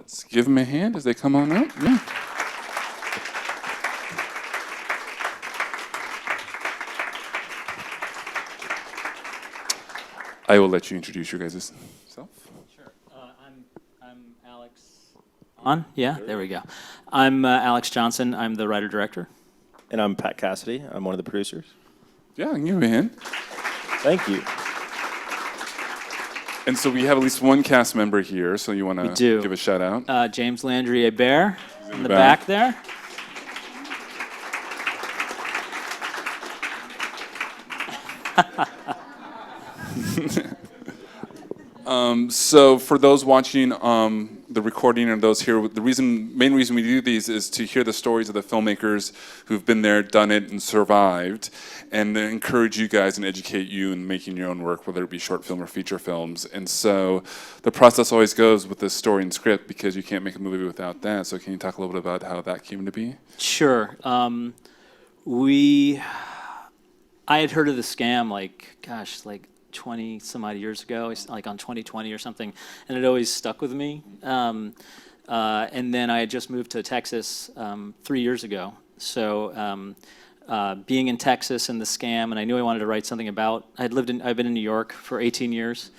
Let's give them a hand as they come on up. Yeah. I will let you introduce your guys' self. Sure. I'm Alex. On? Yeah, there we go. I'm Alex Johnson. I'm the writer-director. And I'm Pat Cassidy. I'm one of the producers. Yeah, I can give him a hand. Thank you. And so we have at least one cast member here, so you want to give a shout out? James Landry Bear in the back there. So for those watching the recording and those here, the main reason we do these is to hear the stories of the filmmakers who've been there, done it, and survived, and then encourage you guys and educate you in making your own work, whether it be short film or feature films. And so the process always goes with the story and script because you can't make a movie without that. So can you talk a little bit about how that came to be? Sure. I had heard of the scam like 20 some odd years ago, like on 2020 or something, and it always stuck with me. And then I had just moved to Texas 3 years ago. So being in Texas and the scam, and I knew I wanted to write something about. I've been in New York for 18 years,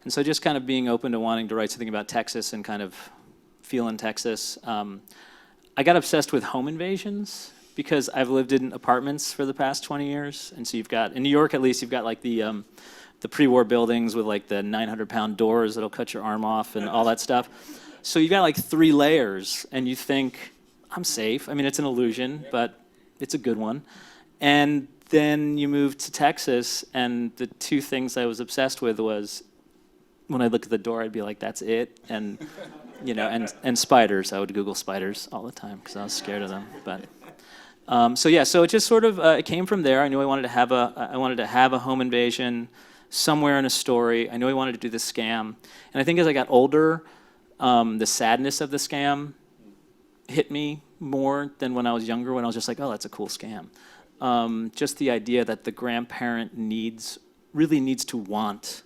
and so just kind of being open to wanting to write something about Texas and kind of feeling Texas. I got obsessed with home invasions because I've lived in apartments for the past 20 years, and so you've got in New York at least you've got like the pre-war buildings with like the 900-pound doors that'll cut your arm off and all that stuff. So you've got like 3 layers, and you think, I'm safe. I mean, it's an illusion, but it's a good one. And then you move to Texas, and the 2 things I was obsessed with was when I look at the door, I'd be like, that's it. And, and spiders. I would Google spiders all the time because I was scared of them. But so it just sort of it came from there. I knew I wanted to have a home invasion somewhere in a story. I knew I wanted to do the scam. And I think as I got older, the sadness of the scam hit me more than when I was younger, when I was just like, oh, that's a cool scam. Just the idea that the grandparent really needs to want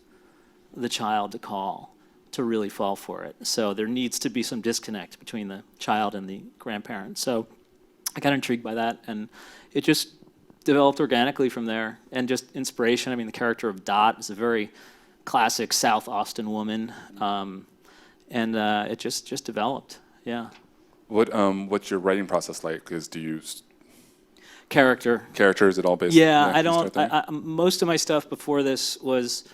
the child to call to really fall for it. So there needs to be some disconnect between the child and the grandparent. So I got intrigued by that, and it just developed organically from there, and just inspiration. I mean, the character of Dot is a very classic South Austin woman, and it just developed. Yeah. What's your writing process like? Do you character? Is it all based? Yeah, I don't. Most of my stuff before this was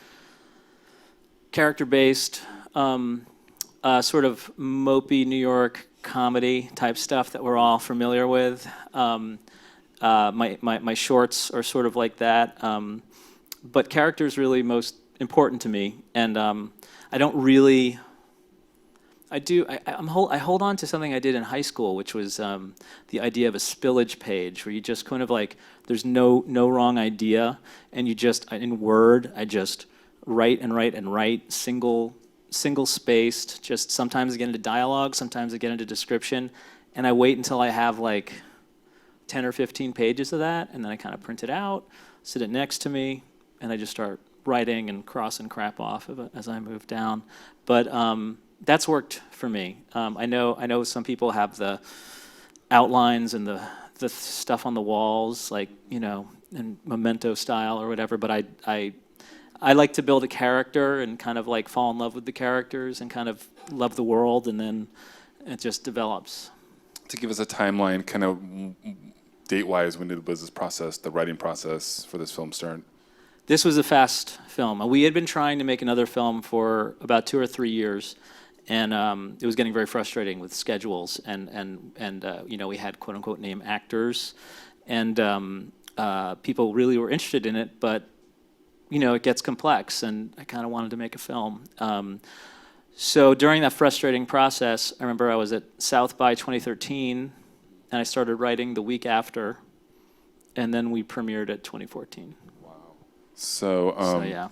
character based, sort of mopey New York comedy type stuff that we're all familiar with. My shorts are sort of like that, but character is really most important to me, and I don't really. I hold on to something I did in high school, which was the idea of a spillage page, where you just kind of like there's no wrong idea, and you just in Word I just write and write and write single spaced. Just sometimes I get into dialogue, sometimes I get into description, and I wait until I have like 10 or 15 pages of that, and then I kind of print it out, sit it next to me, and I just start writing and crossing crap off as I move down. But that's worked for me. I know some people have the outlines and the stuff on the walls, like in Memento style or whatever. But I like to build a character and kind of like fall in love with the characters and kind of love the world, and then it just develops. To give us a timeline, kind of date-wise, when was this process, the writing process for this film start? This was a fast film. We had been trying to make another film for about 2 or 3 years, and it was getting very frustrating with schedules, and we had quote-unquote name actors, and people really were interested in it, but it gets complex, and I kind of wanted to make a film. So during that frustrating process, I remember I was at South by 2013, and I started writing the week after, and then we premiered at 2014. Wow. So yeah.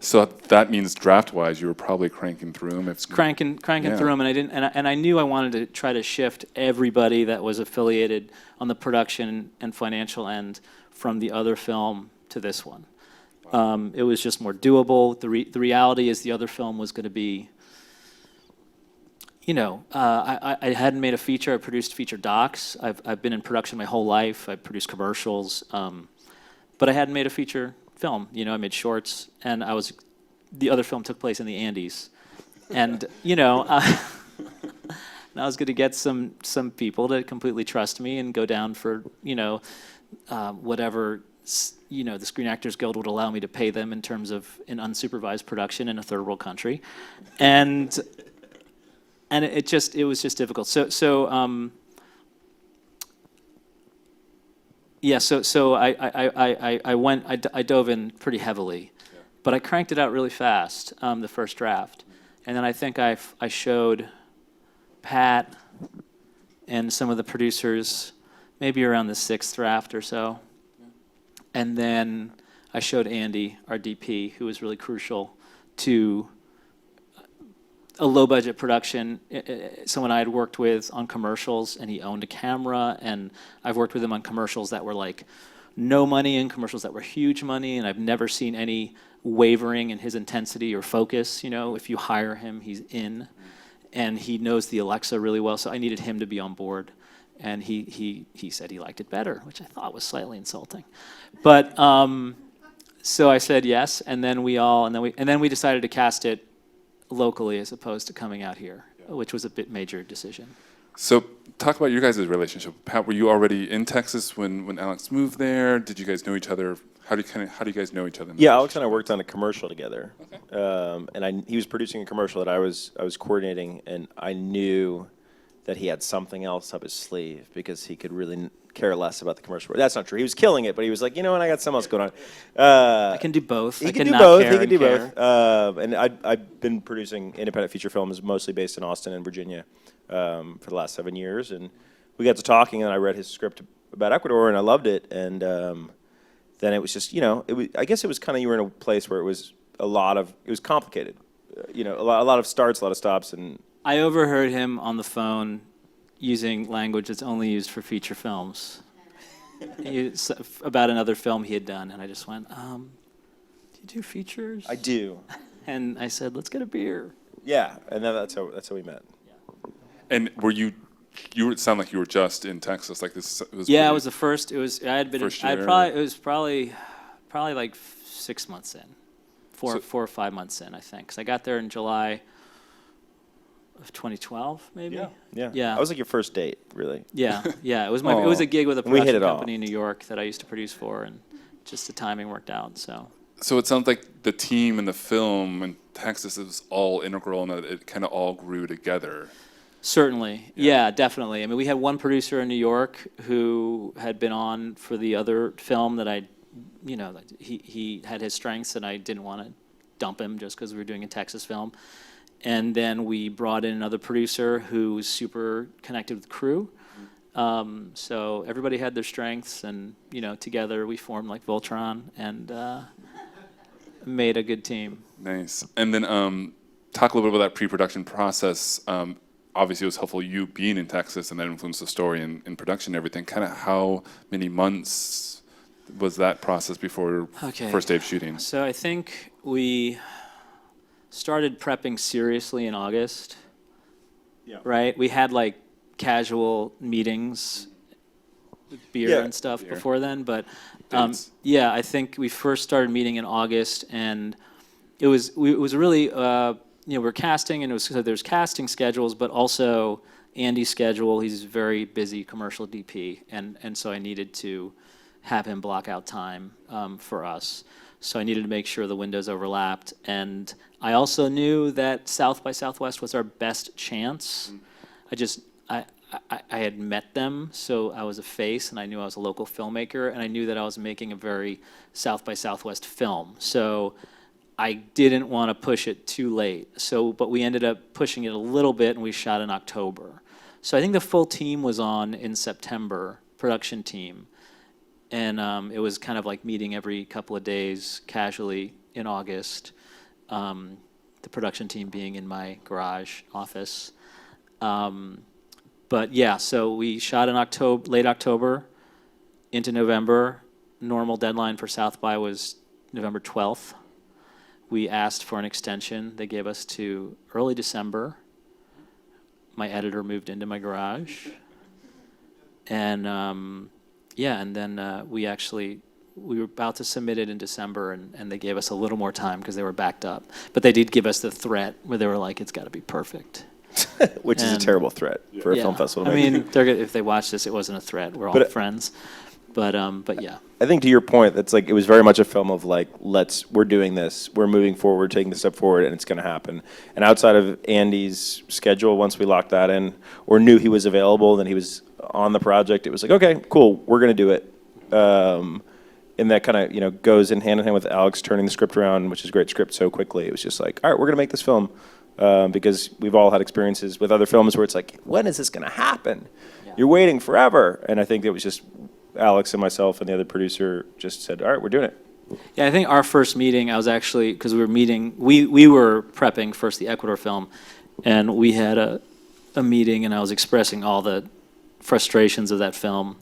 So that means draft-wise, you were probably cranking through them. Cranking through them, and I didn't, and I knew I wanted to try to shift everybody that was affiliated on the production and financial end from the other film to this one. It was just more doable. The reality is the other film was going to be I hadn't made a feature. I produced feature docs. I've been in production my whole life. I produced commercials, but I hadn't made a feature film. I made shorts, and the other film took place in the Andes, and and I was going to get some people to completely trust me and go down for whatever the Screen Actors Guild would allow me to pay them in terms of an unsupervised production in a third world country, and it was just difficult. So I dove in pretty heavily, but I cranked it out really fast, the first draft, and then I think I showed Pat and some of the producers maybe around the sixth draft or so, and then I showed Andy, our DP, who was really crucial to a low-budget production, someone I had worked with on commercials, and he owned a camera, and I've worked with him on commercials that were like no money and commercials that were huge money, and I've never seen any wavering in his intensity or focus. If you hire him, he's in, and he knows the Alexa really well, so I needed him to be on board, and he said he liked it better, which I thought was slightly insulting, but so I said yes, and then we decided to cast it locally as opposed to coming out here, which was a bit major decision. So talk about your guys' relationship. Pat, were you already in Texas when Alex moved there? Did you guys know each other? How do you guys know each other? Yeah, Alex and I worked on a commercial together. Okay. And he was producing a commercial that I was coordinating, and I knew that he had something else up his sleeve because he could really care less about the commercial. That's not true. He was killing it, but he was like, and I got something else going on. I can do both. He can do both. And I've been producing independent feature films, mostly based in Austin and Virginia, for the last 7 years. And we got to talking, and I read his script about Ecuador, and I loved it. And then it was just, I guess it was kind of, you were in a place where it was complicated. A lot of starts, a lot of stops, and I overheard him on the phone using language that's only used for feature films about another film he had done, and I just went, "Do you do features?" I do. And I said, "Let's get a beer." Yeah, and then that's how we met. And were you? You sound like you were just in Texas, like this. It was yeah, it was the first. It was. I had been. It was probably like 6 months in, four or 5 months in, I think. Because I got there in July of 2012, maybe. Yeah. I was like your first date, really. Yeah. It was it was a gig with a we hit production it company in New York that I used to produce for, and just the timing worked out. So it sounds like the team and the film in Texas is all integral, and that it kind of all grew together. Certainly, yeah, definitely. I mean, we had one producer in New York who had been on for the other film that he had his strengths, and I didn't want to dump him just because we were doing a Texas film. And then we brought in another producer who was super connected with the crew. So everybody had their strengths, and together we formed like Voltron and made a good team. Nice. And then talk a little bit about that pre-production process. Obviously, it was helpful you being in Texas, and that influenced the story and production and everything. Kind of how many months was that process before first day of shooting? So I think we started prepping seriously in August. Yeah. Right? We had like casual meetings with beer and stuff before then, but I think we first started meeting in August, and it was really we're casting, and there's casting schedules, but also Andy's schedule. He's a very busy commercial DP, and so I needed to have him block out time for us. So I needed to make sure the windows overlapped, and I also knew that South by Southwest was our best chance. I had met them, so I was a face, and I knew I was a local filmmaker, and I knew that I was making a very South by Southwest film. So I didn't want to push it too late. But we ended up pushing it a little bit, and we shot in October. So I think the full team was on in September, production team. And it was kind of like meeting every couple of days casually in August, the production team being in my garage office. But yeah, so we shot in late October into November. Normal deadline for South by was November 12th. We asked for an extension. They gave us to early December. my editor moved into my garage. And yeah, and then we were about to submit it in December, and they gave us a little more time because they were backed up. But they did give us the threat where they were like, it's got to be perfect. Which is a terrible threat for a film festival. I mean, if they watch this, it wasn't a threat. We're all friends. But yeah. I think to your point, that's like, it was very much a film of like, we're doing this, we're moving forward, taking the step forward, and it's going to happen. And outside of Andy's schedule, once we locked that in, or knew he was available, then he was on the project, it was like, okay, cool, we're going to do it. And that kind of, goes in hand with Alex turning the script around, which is a great script so quickly. It was just like, all right, we're going to make this film. Because we've all had experiences with other films where it's like, when is this going to happen? Yeah. You're waiting forever. And I think it was just Alex and myself and the other producer just said, all right, we're doing it. Yeah, I think our first meeting, I was actually, because we were prepping first the Ecuador film, and we had a meeting, and I was expressing all the frustrations of that film.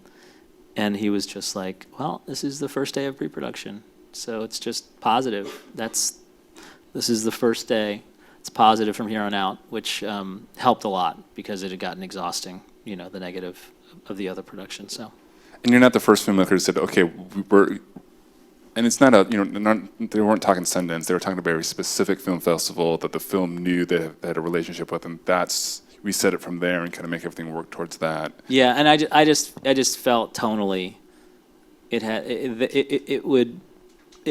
And he was just like, well, this is the first day of pre-production, so it's just positive. This is the first day. It's positive from here on out, which helped a lot because it had gotten exhausting, the negative of the other production. So, and you're not the first filmmaker who said, okay, and it's not they weren't talking Sundance. They were talking about a very specific film festival that the film knew they had a relationship with, and we set it from there and kind of make everything work towards that. Yeah, and I just felt tonally, it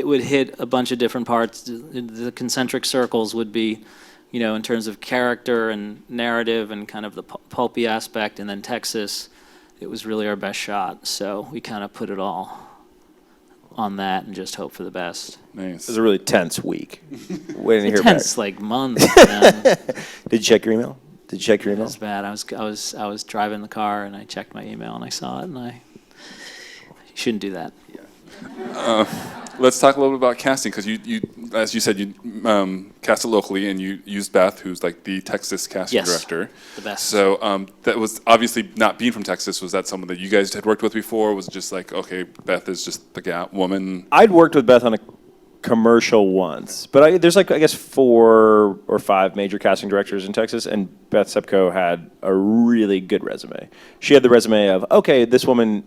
would hit a bunch of different parts. The concentric circles would be, in terms of character and narrative and kind of the pulpy aspect, and then Texas, it was really our best shot. So we kind of put it all on that and just hope for the best. Nice. It was a really tense week. Waiting to hear tense, like months. Did you check your email? It was bad. I was driving the car and I checked my email and I saw it, and you shouldn't do that. Yeah. Let's talk a little bit about casting, because you, as you said, you cast it locally, and you used Beth, who's like the Texas casting director. The best. So that was obviously, not being from Texas, was that someone that you guys had worked with before? Or was it just like, okay, Beth is just the woman? I'd worked with Beth on a commercial once, but there's like, I guess, 4 or 5 major casting directors in Texas, and Beth Sepko had a really good resume. She had the resume of, okay, this woman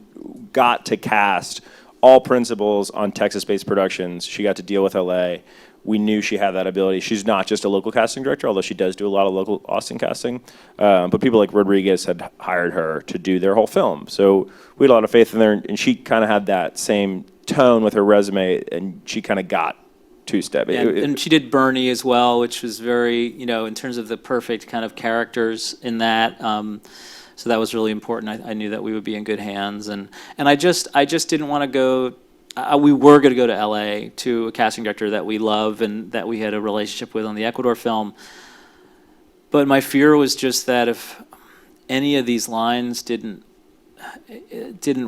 got to cast all principals on Texas-based productions. She got to deal with LA. We knew she had that ability. She's not just a local casting director, although she does do a lot of local Austin casting. But people like Rodriguez had hired her to do their whole film. So we had a lot of faith in her, and she kind of had that same tone with her resume, and she kind of got two-step. And she did Bernie as well, which was very, in terms of the perfect kind of characters in that. So that was really important. I knew that we would be in good hands, and I just didn't want to go. We were going to go to LA to a casting director that we love and that we had a relationship with on the Ecuador film. But my fear was just that if any of these lines didn't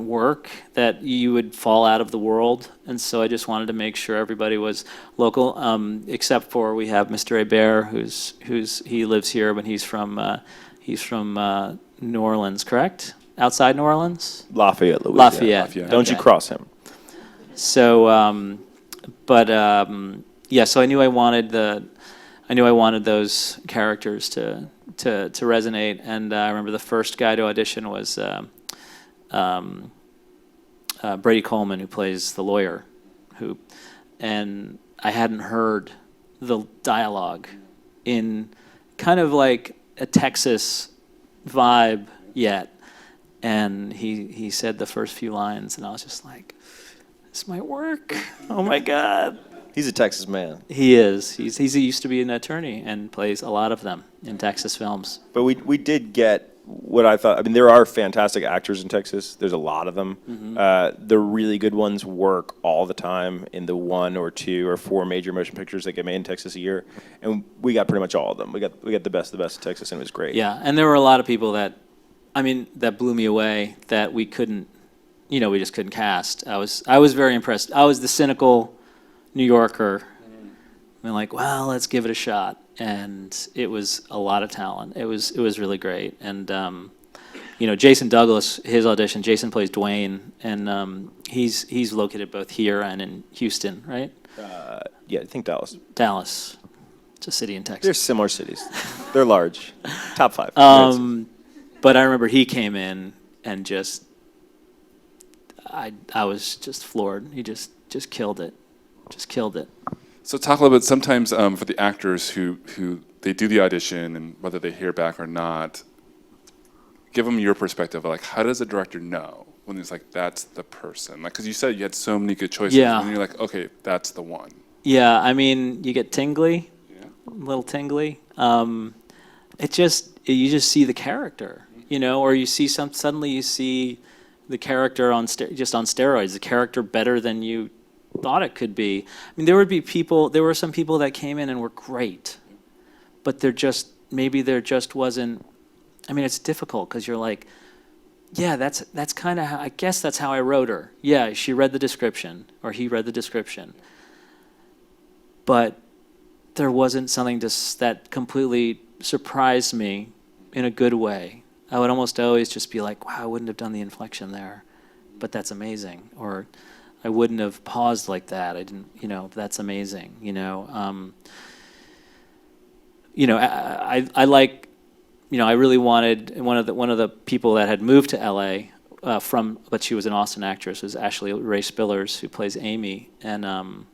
work, that you would fall out of the world. And so I just wanted to make sure everybody was local, except for we have Mr. Hebert, he lives here, but he's from New Orleans, correct? Outside New Orleans? Lafayette, Louisiana. Lafayette. Don't you cross him. So, yeah. So I knew I wanted those characters to resonate, and I remember the first guy to audition was Brady Coleman, who plays the lawyer, and I hadn't heard the dialogue in kind of like a Texas vibe yet, and he said the first few lines, and I was just like, this might work. Oh my God. He's a Texas man. He is. He used to be an attorney and plays a lot of them in Texas films. But we did get what I thought. I mean, there are fantastic actors in Texas. There's a lot of them. Mm-hmm. The really good ones work all the time in the 1 or 2 or 4 major motion pictures that get made in Texas a year, and we got pretty much all of them. We got the best of the best in Texas, and it was great. Yeah, and there were a lot of people that blew me away that we couldn't, we just couldn't cast. I was very impressed. I was the cynical New Yorker. I'm like, well, let's give it a shot. And it was a lot of talent. It was really great. And Jason Douglas, his audition, Jason plays Duane, and he's located both here and in Houston, right? Yeah, I think Dallas. Dallas. largest city in They're Texas. similar cities. They're large. Top 5. But I remember he came in and just, I was just floored. He just killed it. Just killed it. So talk a little bit, sometimes for the actors who they do the audition and whether they hear back or not, give them your perspective. Like, how does a director know when it's like, that's the person? Like, because you said you had so many good choices. Yeah. And you're like, okay, that's the one. Yeah, I mean, you get tingly, Yeah. a little tingly. You just see the character, you know, or you see suddenly you see the character just on steroids, the character better than you thought it could be. I mean, there were some people that came in and were great, but maybe there just wasn't. I mean, it's difficult because you're like, yeah, that's kind of how, I guess that's how I wrote her. Yeah, she read the description, or he read the description. But there wasn't something that completely surprised me in a good way. I would almost always just be like, wow, I wouldn't have done the inflection there, but that's amazing. Or I wouldn't have paused like that. I didn't, you know, that's amazing, you know. I like, you know, I really wanted one of the people that had moved to LA but she was an Austin actress, was Ashley Ray Spillers, who plays Amy, and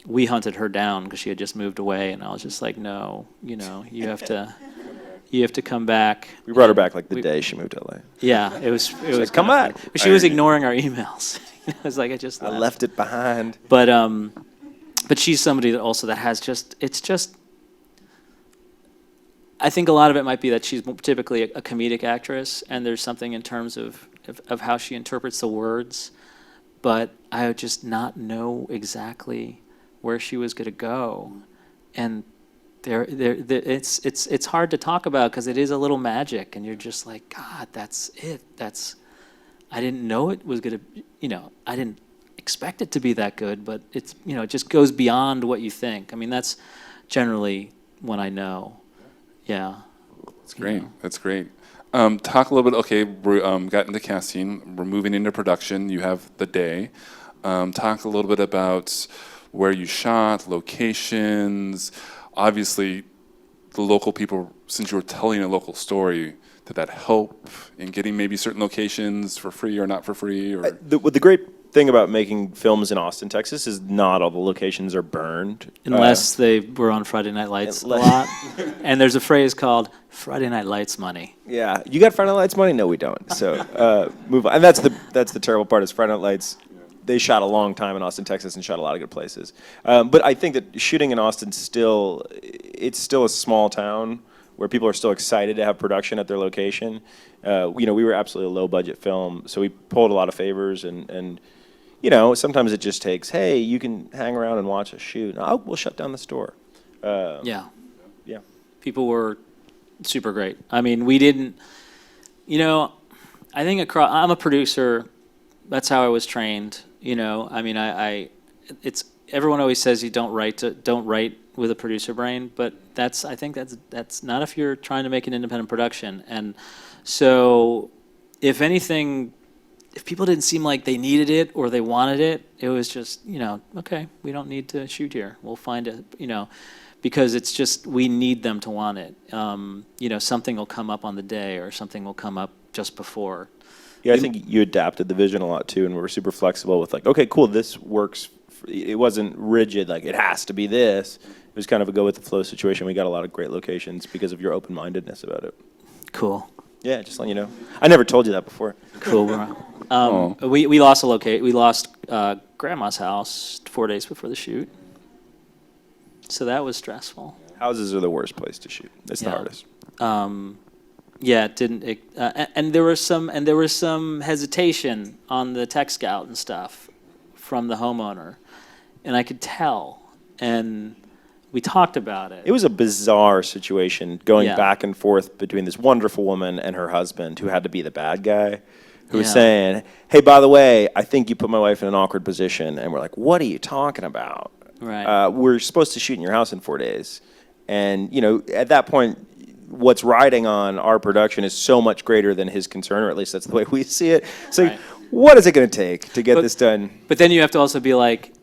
we hunted her down because she had just moved away, and I was just like, no, you know, you have to come back. We brought her back like the day she moved to LA. Yeah, it was like, come back. But she was ignoring our emails. I was like, I left it behind. But she's somebody that has it's just. I think a lot of it might be that she's typically a comedic actress, and there's something in terms of how she interprets the words, but I would just not know exactly where she was going to go, and it's hard to talk about because it is a little magic, and you're just like, God, that's it. I didn't know it was going to, you know, I didn't expect it to be that good, but it's, you know, it just goes beyond what you think. I mean, that's generally when I know. Yeah. That's great. That's great. Talk a little bit. Okay, we got into casting. We're moving into production. You have the day. Talk a little bit about where you shot, locations. Obviously, the local people. Since you were telling a local story, did that help in getting maybe certain locations for free or not for free? Or The great thing about making films in Austin, Texas, is not all the locations are burned. Unless they were on Friday Night Lights a lot. And there's a phrase called Friday Night Lights money. Yeah, you got Friday Night Lights money? No, we don't. So move on. And that's the terrible part is Friday Night Lights. They shot a long time in Austin, Texas, and shot a lot of good places. But I think that shooting in Austin it's still a small town where people are still excited to have production at their location. We were absolutely a low budget film, so we pulled a lot of favors and you know, sometimes it just takes, hey, you can hang around and watch us shoot. We'll shut down the store. Yeah. People were super great. I mean, we didn't, you know, I think I'm a producer. That's how I was trained. You know, I mean, it's everyone always says you don't write with a producer brain, but I think that's not if you're trying to make an independent production. And so, if anything, if people didn't seem like they needed it or they wanted it, it was just, you know, okay, we don't need to shoot here. We'll find it, you know, because it's just, we need them to want it. You know, something will come up on the day or something will come up just before. Yeah, I think you adapted the vision a lot too, and we were super flexible with like, okay, cool, this works. It wasn't rigid, like it has to be this. It was kind of a go with the flow situation. We got a lot of great locations because of your open-mindedness about it. Cool. Yeah, just letting you know. I never told you that before. Cool. We lost we lost Grandma's house 4 days before the shoot, so that was stressful. Houses are the worst place to shoot. It's the hardest. Yeah, it didn't. And there was some hesitation on the tech scout and stuff from the homeowner, and I could tell. And we talked about it. It was a bizarre situation going Yeah. back and forth between this wonderful woman and her husband, who had to be the bad guy, who was saying, "Hey, by the way, I think you put my wife in an awkward position." And we're like, "What are you talking about? Right. We're supposed to shoot in your house in 4 days." And you know, at that point, what's riding on our production is so much greater than his concern, or at least that's the way we see it. So, Right. what is it going to take to get this done? But then you have to also be like,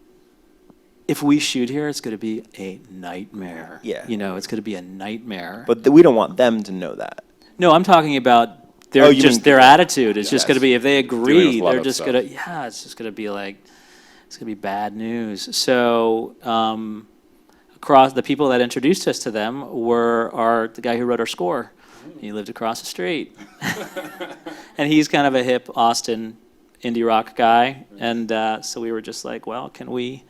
if we shoot here, it's going to be a nightmare. Yeah. You know, it's going to be a nightmare. But we don't want them to know that. No, I'm talking about Oh, you mean- their attitude. It's just Yes. going to be, if they Dealing agree, with a lot they're of just stuff. going to, yeah, it's just going to be like, it's going to be bad news. So across, the people that introduced us to them were the guy who wrote our score. He lived across the street. And he's kind of a hip Austin indie rock guy. And so we were just like, well, can we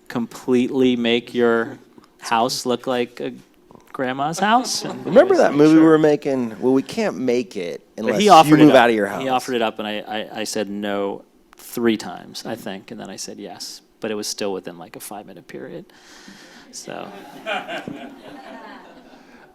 completely make your house look like a grandma's house? And Remember he was that like, movie we "Sure." were making? Well, we can't make it But unless he you offered move it up. out of your house. He offered it up, and I said no 3 times, I think, and then I said yes. But it was still within like a 5-minute period. So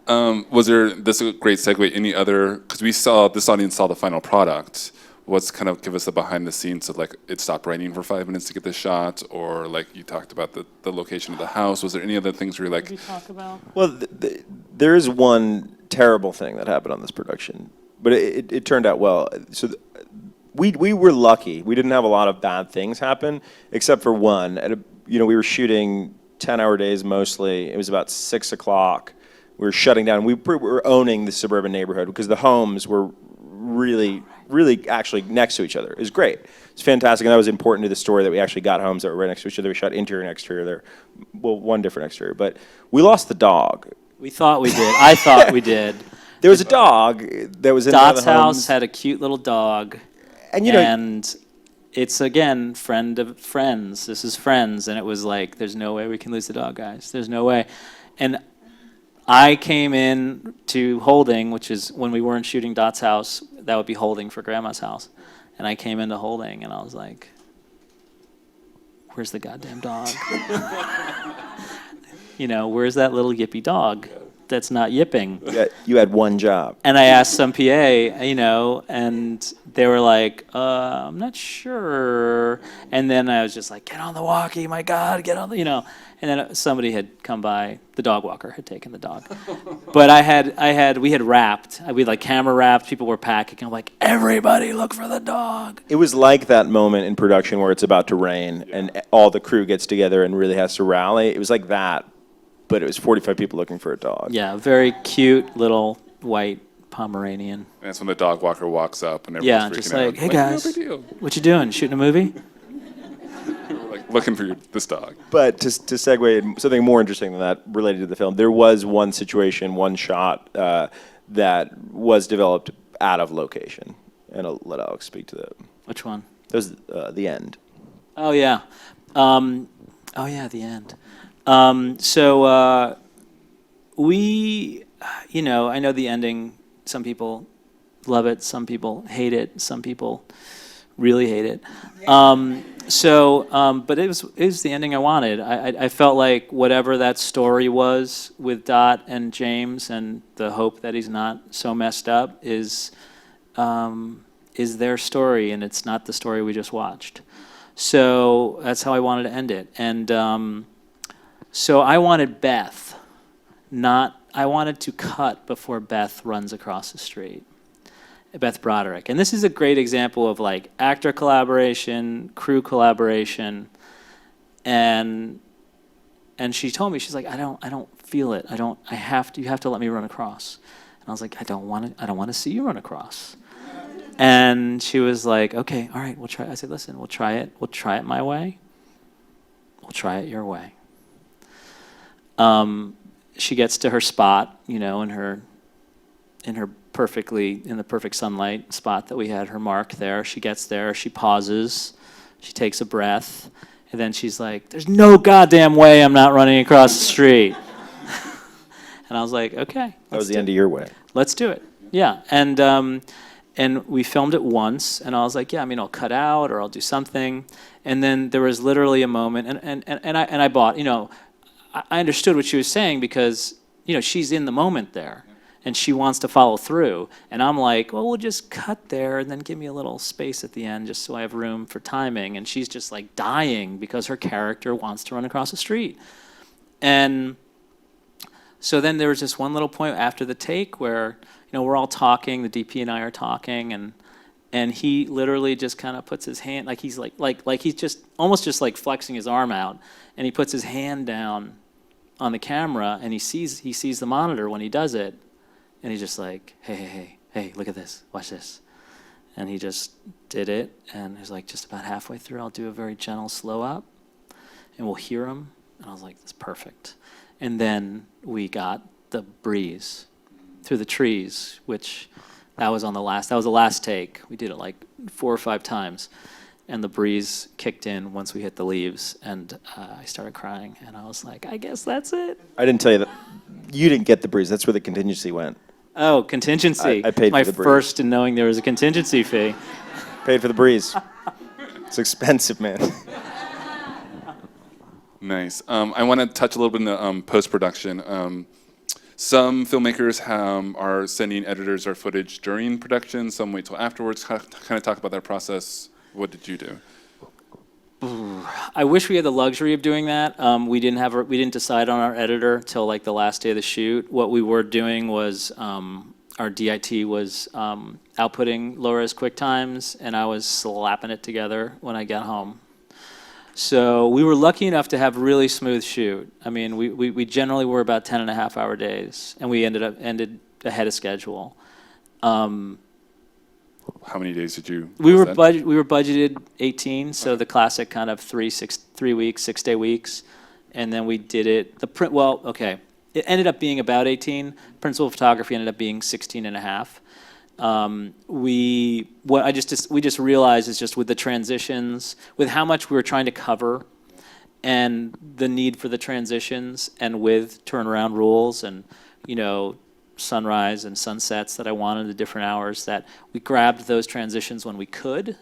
Was there, this is a great segue, any other, because this audience saw the final product. What's kind of give us a behind the scenes of like it stopped raining for 5 minutes to get the shot, or like you talked about the location of the house. Was there any other things where you're like, we talk about? Well, there is one terrible thing that happened on this production, but it turned out well. So we were lucky. We didn't have a lot of bad things happen, except for one. We were shooting 10-hour days mostly. It was about 6 o'clock. We were shutting down. We were owning the suburban neighborhood because the homes were really actually next to each other. It was great. It's fantastic, and that was important to the story that we actually got homes that were right next to each other. We shot interior and exterior there. Well, one different exterior, but we lost the dog. We thought we did. I thought we did. There was a dog that was in one of Dot's the house homes. had a cute little dog, And and it's again friend of friends. This is friends, and it was like, there's no way we can lose the dog, guys. There's no way. And I came in to holding, which is when we weren't shooting Dot's house, that would be holding for Grandma's house. And I came into holding, and I was like, where's the goddamn dog? Where's that little yippy dog that's not yipping? you had one job. And I asked some PA, and they were like, I'm not sure. And then I was just like, get on the walkie, my God, get on the, And then somebody had come by, the dog walker had taken the dog. But we had wrapped, we like camera wrapped, people were packing. I'm like, everybody look for the dog. It was like that moment in production where it's about to rain and all the crew gets together and really has to rally. It was like that, but it was 45 people looking for a dog. Yeah, very cute little white Pomeranian. and that's when the dog walker walks up and everyone's Yeah, freaking just out. like, hey guys, no big deal. what you doing? Shooting a movie? We're like looking for this dog. But to segue something more interesting than that related to the film, there was one situation, one shot that was developed out of location. And I'll let Alex speak to that. Which one? That was the end. Oh yeah, the end. So we, I know the ending. Some people love it. Some people hate it. Some people really hate it. But it was the ending I wanted. I felt like whatever that story was with Dot and James, and the hope that he's not so messed up is their story, and it's not the story we just watched. So that's how I wanted to end it. And so I wanted Beth, I wanted to cut before Beth runs across the street. Beth Broderick. And this is a great example of like actor collaboration, crew collaboration. And she told me, she's like, I don't feel it. you have to let me run across. And I was like, I don't want to see you run across. And she was like, okay, all right, we'll try. I said, listen, we'll try it. We'll try it my way. We'll try it your way. She gets to her spot, in the perfect sunlight spot that we had her mark there. She gets there, she pauses, she takes a breath, and then she's like, there's no goddamn way I'm not running across the street. And I was like, okay. That was the end of your way. Let's do it. Yeah. And we filmed it once, and I was like, yeah, I'll cut out or I'll do something. And then there was literally a moment, and I bought, I understood what she was saying because, she's in the moment there. And she wants to follow through. And I'm like, well, we'll just cut there and then give me a little space at the end just so I have room for timing. And she's just like dying because her character wants to run across the street. And so then there was just one little point after the take where, we're all talking, the DP and I are talking, and he literally just kind of puts his hand, like he's like he's just almost just like flexing his arm out, and he puts his hand down on the camera, and he sees the monitor when he does it, and he's just like, hey, look at this, watch this. And he just did it, and he was like, just about halfway through, I'll do a very gentle slow up, and we'll hear him. And I was like, that's perfect. And then we got the breeze through the trees, which that was the last take. We did it like 4 or 5 times. And the breeze kicked in once we hit the leaves, and I started crying, and I was like, I guess that's it. I didn't tell you that. You didn't get the breeze. That's where the contingency went. Oh, contingency. I paid my for the breeze. first in knowing there was a contingency fee. Paid for the breeze. It's expensive, man. Nice. I want to touch a little bit in the post-production. Some filmmakers are sending editors their footage during production. Some wait till afterwards. Kind of talk about that process. What did you do? I wish we had the luxury of doing that. We didn't decide on our editor till like the last day of the shoot. What we were doing was our DIT was outputting low-res QuickTimes, and I was slapping it together when I got home. So we were lucky enough to have really smooth shoot. I mean, we generally were about 10.5-hour days, and we ended ahead of schedule. How many days did you? We were budgeted 18, so the classic kind of 3 weeks, 6-day weeks, and then we did it. It ended up being about 18. Principal photography ended up being 16.5. We just realized is just with the transitions, with how much we were trying to cover, and the need for the transitions, and with turnaround rules, and sunrise and sunsets that I wanted at different hours, that we grabbed those transitions when we could,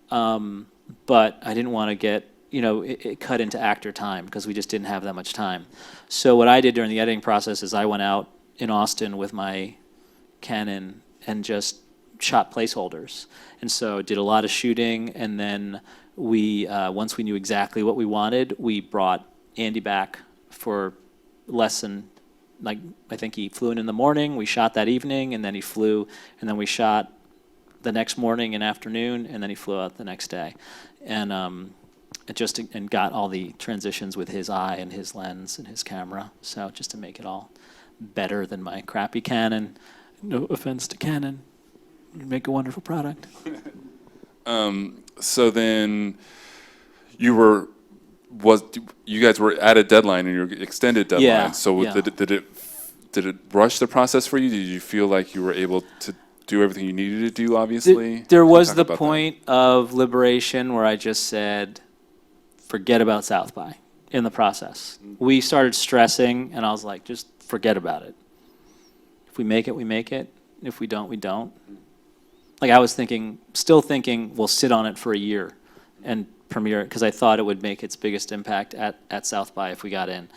but I didn't want to get it cut into actor time because we just didn't have that much time. So what I did during the editing process is I went out in Austin with my Canon and just shot placeholders, and so did a lot of shooting, and then we once we knew exactly what we wanted, we brought Andy back for less than, I think he flew in the morning, we shot that evening, and then he flew, and then we shot the next morning and afternoon, and then he flew out the next day. And and got all the transitions with his eye and his lens and his camera, so just to make it all better than my crappy Canon. No offense to Canon, you make a wonderful product. So then you guys were at a deadline, and your extended deadline. Yeah, so yeah. Did it rush the process for you? Did you feel like you were able to do everything you needed to do? Obviously, there was the point of liberation where I just said, forget about South by in the process. We started stressing, and I was like, just forget about it. If we make it, we make it. If we don't, we don't. Like I was still thinking, we'll sit on it for a year and premiere it, because I thought it would make its biggest impact at South by if we got in.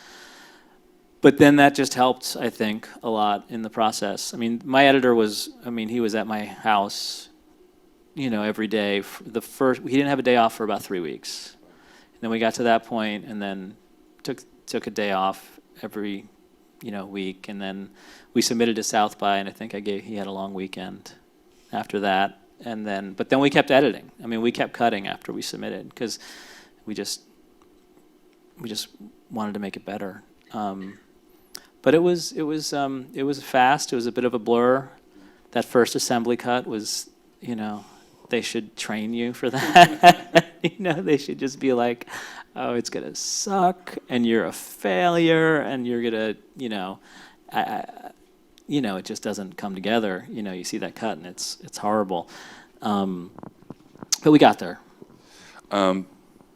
But then that just helped, I think, a lot in the process. I mean, my editor he was at my house, every day. He didn't have a day off for about 3 weeks. And then we got to that point, and then took a day off every, week, and then we submitted to South by, and I think he had a long weekend after that. But then we kept editing. I mean, we kept cutting after we submitted, because we just wanted to make it better. But it was fast. It was a bit of a blur. That first assembly cut was, they should train you for that. They should just be like, oh, it's gonna suck, and you're a failure, and you're gonna, it just doesn't come together. You see that cut, and it's horrible. But we got there. The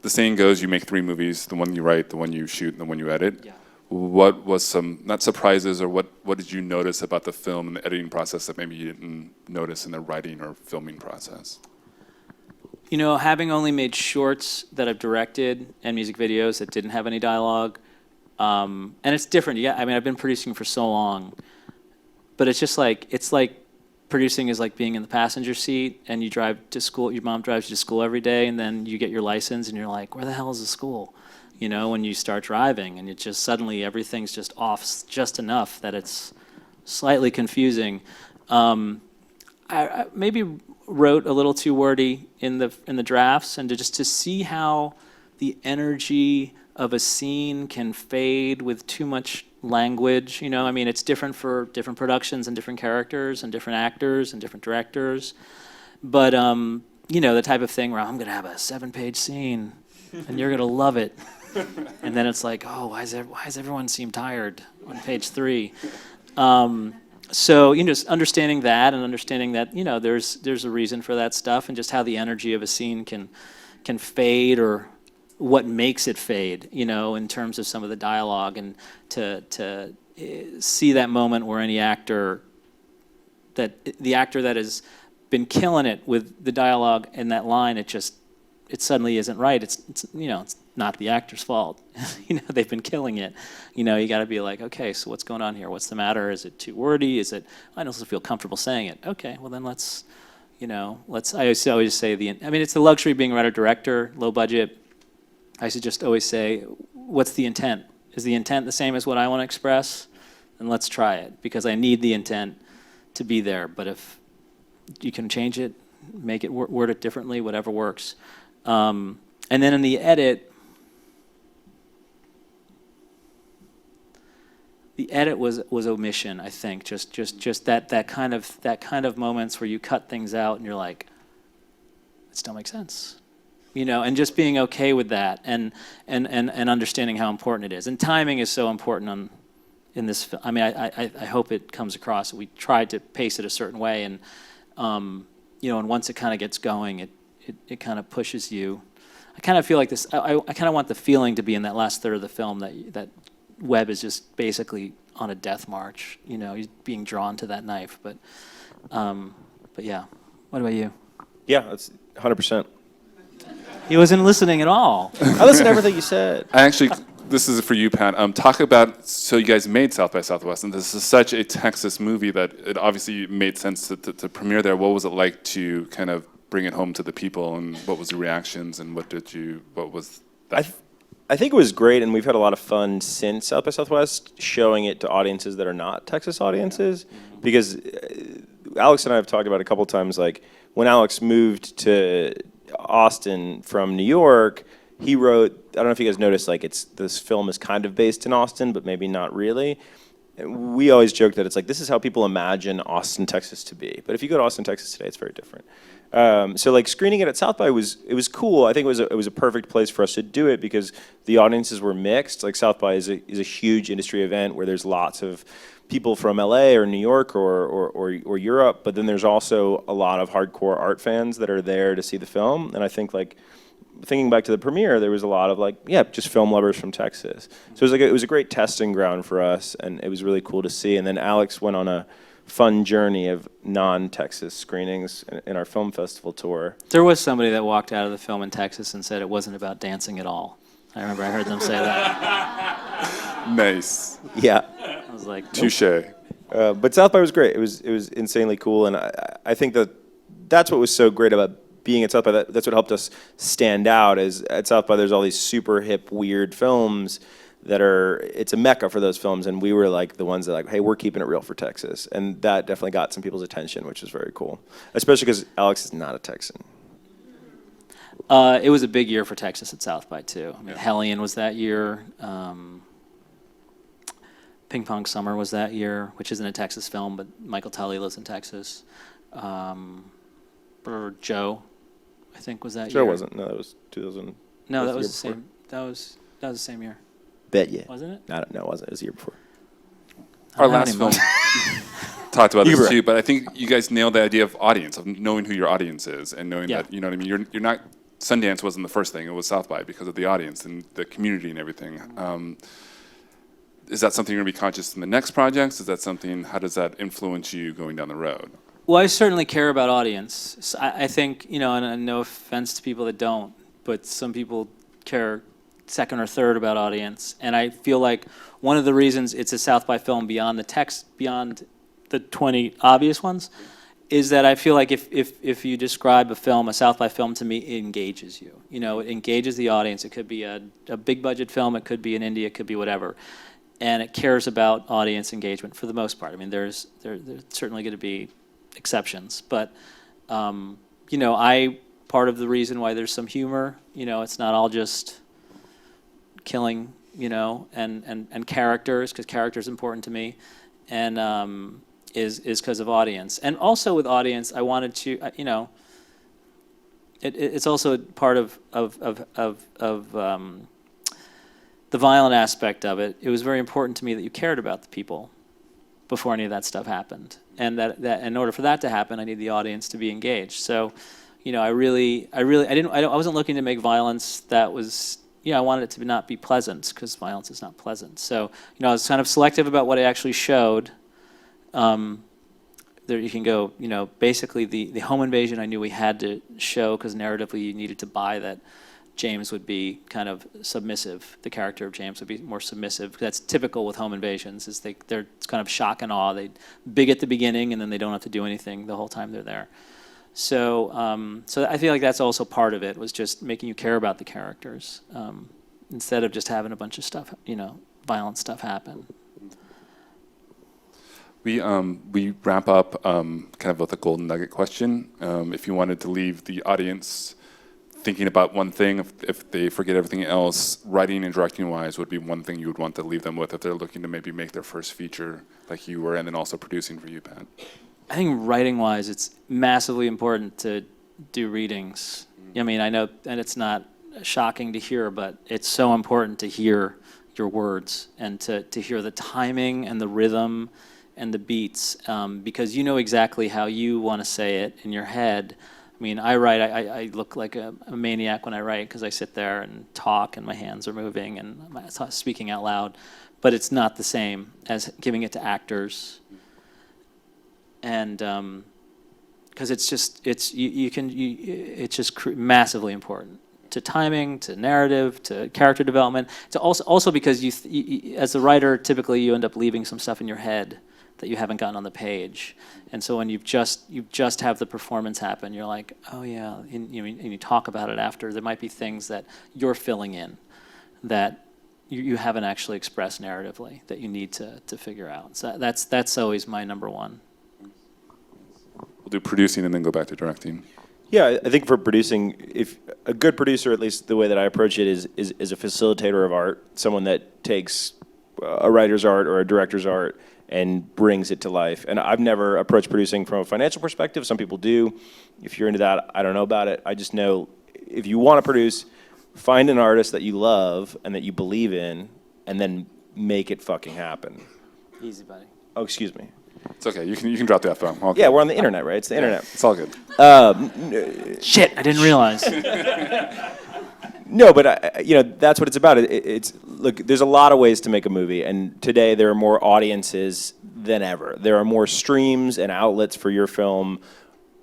saying goes, you make 3 movies: the one you write, the one you shoot, and the one you edit. Yeah. What was some, not surprises, or what did you notice about the film and the editing process that maybe you didn't notice in the writing or filming process? Having only made shorts that I've directed and music videos that didn't have any dialogue, and it's different. Yeah, I've been producing for so long, but it's just like, producing is like being in the passenger seat, and you drive to school. Your mom drives you to school every day, and then you get your license, and you're like, where the hell is the school? When you start driving, and it just suddenly everything's just off just enough that it's slightly confusing. Maybe wrote a little too wordy in the drafts, and to see how the energy of a scene can fade with too much language. You know, I mean, it's different for different productions and different characters and different actors and different directors. But you know, the type of thing where I'm gonna have a 7-page scene, and you're gonna love it, and then it's like, oh, why does everyone seem tired on page 3? So, you know, just understanding that and understanding that, you know, there's a reason for that stuff, and just how the energy of a scene can fade, or what makes it fade, you know, in terms of some of the dialogue, and to see that moment where the actor that has been killing it with the dialogue and that line, it suddenly isn't right. It's you know, it's not the actor's fault. You know, they've been killing it. You know, you got to be like, okay, so what's going on here? What's the matter? Is it too wordy? Is it? I don't feel comfortable saying it. Okay, well then let's. I always say I mean, it's the luxury of being a writer-director, low budget. I should just always say, what's the intent? Is the intent the same as what I want to express? Then let's try it, because I need the intent to be there. But if you can change it, make it, word it differently, whatever works. And then in the edit was omission, I think. Just that kind of moments where you cut things out and you're like, it still makes sense. You know, and just being okay with that, and understanding how important it is. And timing is so important in this film. I mean, I hope it comes across. We tried to pace it a certain way, and you know, and once it kind of gets going, it kind of pushes you. I kind of feel like this. I kind of want the feeling to be in that last third of the film that Webb is just basically on a death march. You know, he's being drawn to that knife. But yeah. What about you? Yeah, that's 100%. He wasn't listening at all. I listened to everything you said. This is for you, Pat. Talk about, so you guys made South by Southwest, and this is such a Texas movie that it obviously made sense to premiere there. What was it like to kind of bring it home to the people, and what was the reactions, and what was that? I think it was great, and we've had a lot of fun since South by Southwest showing it to audiences that are not Texas audiences, because Alex and I have talked about it a couple times, like when Alex moved to Austin from New York, he wrote, I don't know if you guys noticed, like this film is kind of based in Austin, but maybe not really. And we always joke that it's like, this is how people imagine Austin, Texas to be. But if you go to Austin, Texas today, it's very different. So like screening it at South by was cool. I think it was a perfect place for us to do it because the audiences were mixed. Like South by is a huge industry event where there's lots of people from LA or New York or Europe, but then there's also a lot of hardcore art fans that are there to see the film. And I think like thinking back to the premiere, there was a lot of like, yeah, just film lovers from Texas. So it was a great testing ground for us, and it was really cool to see. And then Alex went on a fun journey of non-Texas screenings in our film festival tour. There was somebody that walked out of the film in Texas and said it wasn't about dancing at all. I remember I heard them say that. Nice. Yeah. I was like, nope. Touche. But South by was great. It was insanely cool, and I think that's what was so great about being at South by. That's what helped us stand out. Is at South by there's all these super hip, weird films it's a mecca for those films, and we were like the ones that like, hey, we're keeping it real for Texas, and that definitely got some people's attention, which was very cool, especially because Alex is not a Texan. It was a big year for Texas at South by too. I mean, Hellion was that year. Ping Pong Summer was that year, which isn't a Texas film, but Michael Tully lives in Texas. Joe, I think, was that year. Joe wasn't. No, that was 2000. No, that was the same. That was the same year. Bet you. Wasn't it? No, it wasn't. It was the year before. Our last film talked about this too, but I think you guys nailed the idea of audience, of knowing who your audience is, and knowing that, you know what I mean. You're not. Sundance wasn't the first thing; it was South by because of the audience and the community and everything. Is that something you're going to be conscious in the next projects? Is that something? How does that influence you going down the road? Well, I certainly care about audience. So I think, you know, and no offense to people that don't, but some people care second or third about audience. And I feel like one of the reasons it's a South by film beyond the text, beyond the 20 obvious ones, is that I feel like if you describe a film, a South by film, to me, it engages you. You know, it engages the audience. It could be a big budget film. It could be in India. It could be whatever. And it cares about audience engagement for the most part. I mean, there's certainly going to be exceptions, but Part of the reason why there's some humor, it's not all just killing, and characters, because character is important to me, and is because of audience. And also with audience, I wanted to, it's also part of the violent aspect of it. It was very important to me that you cared about the people before any of that stuff happened, and that in order for that to happen, I need the audience to be engaged. So, I wasn't looking to make violence that was, I wanted it to not be pleasant, because violence is not pleasant. So, I was kind of selective about what I actually showed. There you can go, basically the home invasion I knew we had to show, because narratively you needed to buy that James would be kind of submissive. The character of James would be more submissive. That's typical with home invasions, is they're kind of shock and awe. They big at the beginning, and then they don't have to do anything the whole time they're there. So I feel like that's also part of it, was just making you care about the characters, instead of just having a bunch of stuff, violent stuff happen. We wrap up kind of with a golden nugget question. If you wanted to leave the audience thinking about one thing, if they forget everything else, writing and directing wise would be one thing you would want to leave them with if they're looking to maybe make their first feature like you were, and then also producing for you, Pat. I think writing wise, it's massively important to do readings. I mean, I know, and it's not shocking to hear, but it's so important to hear your words and to hear the timing and the rhythm and the beats, because you know exactly how you want to say it in your head. I mean, I write, I look like a maniac when I write, because I sit there and talk and my hands are moving and I'm speaking out loud, but it's not the same as giving it to actors. And because it's just massively important to timing, to narrative, to character development. To also because you as a writer, typically you end up leaving some stuff in your head that you haven't gotten on the page. And so when you just have the performance happen, you're like, oh yeah, and you talk about it after. There might be things that you're filling in that you haven't actually expressed narratively that you need to figure out. So that's always my number one. We'll do producing and then go back to directing. Yeah, I think for producing, if a good producer, at least the way that I approach it, is a facilitator of art, someone that takes a writer's art or a director's art and brings it to life. And I've never approached producing from a financial perspective. Some people do. If you're into that, I don't know about it. I just know if you want to produce, find an artist that you love and that you believe in, and then make it fucking happen. Easy, buddy. Oh, excuse me. It's okay. You can drop the F-bomb. Okay. Yeah, we're on the internet, right? It's the internet. It's all good. Shit, I didn't realize. No, but that's what it's about. It's look. There's a lot of ways to make a movie, and today there are more audiences than ever. There are more streams and outlets for your film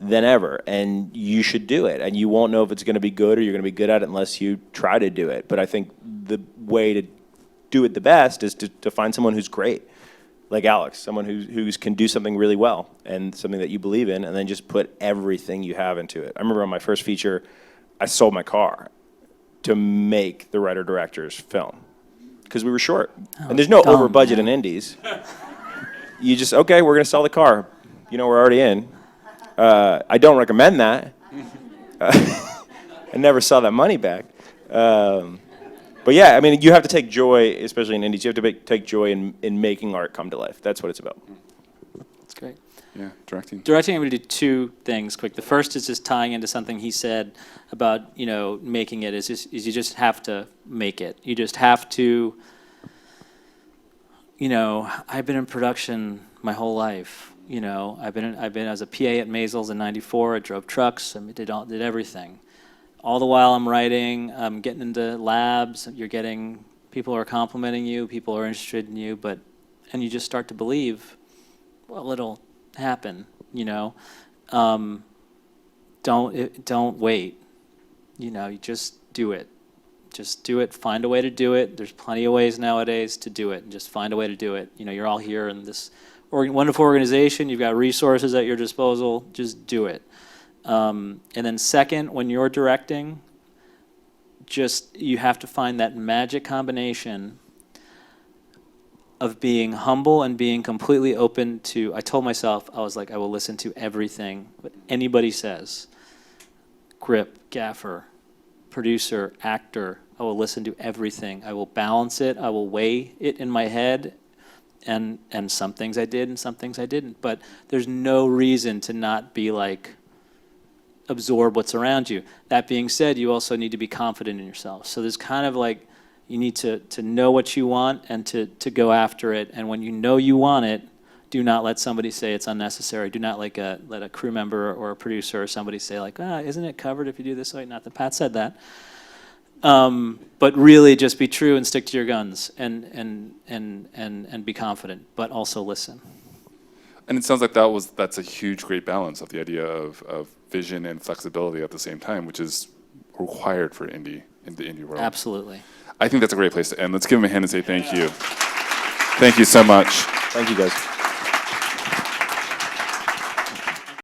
than ever, and you should do it. And you won't know if it's going to be good or you're going to be good at it unless you try to do it. But I think the way to do it the best is to find someone who's great, like Alex, someone who can do something really well and something that you believe in, and then just put everything you have into it. I remember on my first feature, I sold my car to make the writer-director's film because we were short. And there's no over budget in indies. You just, okay, we're going to sell the car. We're already in. I don't recommend that. I never saw that money back. But yeah, I mean, you have to take joy, especially in indies, you have to take joy in making art come to life. That's what it's about. That's great. Yeah, directing. Directing, I'm going to do two things quick. The first is just tying into something he said about, making it, is you just have to make it. You just have to, I've been in production my whole life. I've been as a PA at Maisels in '94. I drove trucks. I did everything. All the while I'm writing, I'm getting into labs. People are complimenting you. People are interested in you, and you just start to believe, well, it'll happen. Don't wait. You just do it. Just do it. Find a way to do it. There's plenty of ways nowadays to do it, and just find a way to do it. You're all here in this wonderful organization. You've got resources at your disposal. Just do it. And then second, when you're directing, you have to find that magic combination of being humble and being completely open to, I told myself, I was like, I will listen to everything what anybody says. Grip, gaffer, producer, actor, I will listen to everything. I will balance it, I will weigh it in my head, and some things I did and some things I didn't. But there's no reason to not be like, absorb what's around you. That being said, you also need to be confident in yourself. So there's kind of like, you need to know what you want and to go after it. And when you know you want it, do not let somebody say it's unnecessary. Do not let a crew member or a producer or somebody say like, isn't it covered if you do this way? Not that Pat said that. But really just be true and stick to your guns and be confident, but also listen. And it sounds like that's a huge, great balance of the idea of vision and flexibility at the same time, which is required for in the indie world. Absolutely. I think that's a great place to end. Let's give him a hand and say thank you. Thank you so much. Thank you, guys.